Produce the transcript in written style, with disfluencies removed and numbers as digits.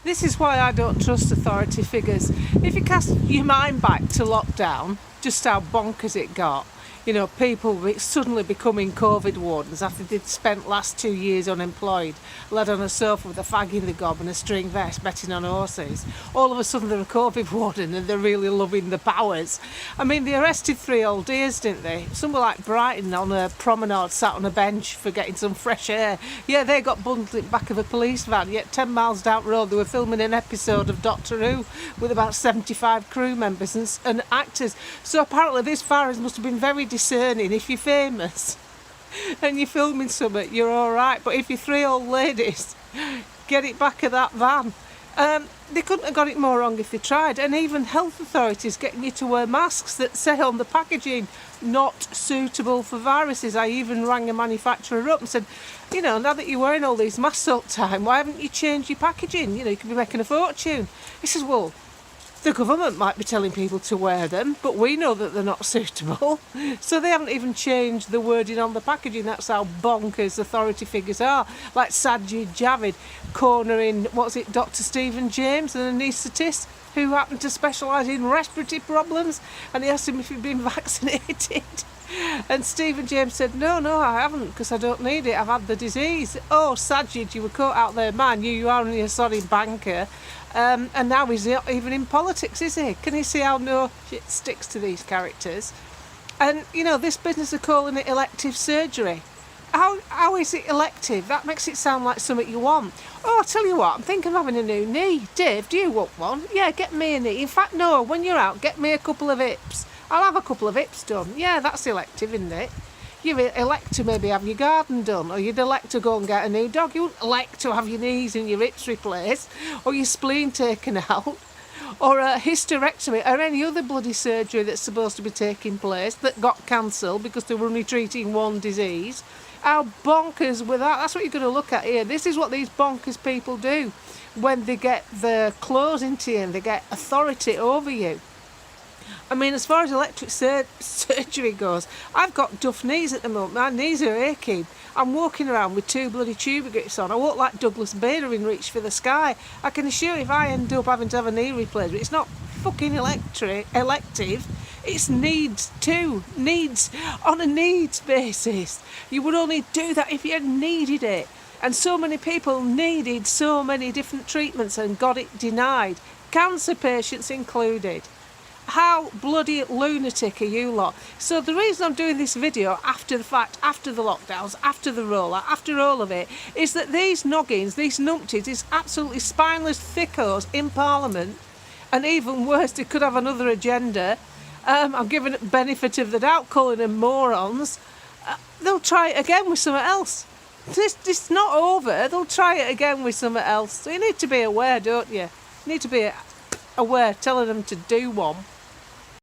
This is why I don't trust authority figures. If you cast your mind back to lockdown, just how bonkers it got. You know, people suddenly becoming COVID wardens after they'd spent last 2 years unemployed, led on a sofa with a fag in the gob and a string vest, betting on horses. All of a sudden they're a COVID warden and they're really loving the powers. I mean, they arrested 3 old dears, didn't they? Somewhere like Brighton on a promenade, sat on a bench for getting some fresh air. Yeah, they got bundled in the back of a police van, yet 10 miles down the road they were filming an episode of Doctor Who with about 75 crew members and actors. So apparently this virus must have been very discerning. If you're famous and you're filming something, you're all right, but if you're 3 old ladies, get it back of that van. They couldn't have got it more wrong if they tried. And even health authorities getting you to wear masks that say on the packaging, not suitable for viruses. I even rang a manufacturer up and said, you know, now that you're wearing all these masks all the time, why haven't you changed your packaging? You know, you could be making a fortune. He says, well, the government might be telling people to wear them, but we know that they're not suitable. So they haven't even changed the wording on the packaging. That's how bonkers authority figures are. Like Sajid Javid cornering, Dr. Stephen James, an anaesthetist who happened to specialise in respiratory problems, and he asked him if he'd been vaccinated. And Stephen James said, no, I haven't, because I don't need it, I've had the disease. Oh, Sajid, you were caught out there, man, you are only a sorry banker. And now he's not even in politics, is he? Can you see how no shit sticks to these characters? And, you know, this business of calling it elective surgery. How is it elective? That makes it sound like something you want. Oh, I'll tell you what, I'm thinking of having a new knee. Dave, do you want one? Yeah, get me a knee. In fact, no, when you're out, get me a couple of hips. I'll have a couple of hips done. Yeah, that's elective, isn't it? You elect to maybe have your garden done, or you'd elect to go and get a new dog. You wouldn't elect to have your knees and your hips replaced, or your spleen taken out, or a hysterectomy, or any other bloody surgery that's supposed to be taking place that got cancelled because they were only treating one disease. How bonkers with that? That's what you're going to look at here. This is what these bonkers people do when they get the claws into you and they get authority over you. I mean, as far as electric surgery goes, I've got duff knees at the moment. My knees are aching. I'm walking around with 2 bloody tuba grips on. I walk like Douglas Bader in Reach for the Sky. I can assure you, if I end up having to have a knee replacement, it's not fucking elective. It's needs too. Needs on a needs basis. You would only do that if you needed it. And so many people needed so many different treatments and got it denied. Cancer patients included. How bloody lunatic are you lot? So the reason I'm doing this video after the fact, after the lockdowns, after the rollout, after all of it, is that these noggins, these numpties, these absolutely spineless thickos in Parliament, and even worse, they could have another agenda. I'm giving it benefit of the doubt, calling them morons. They'll try it again with something else. It's not over. They'll try it again with something else. So you need to be aware, don't you? You need to be aware, telling them to do one.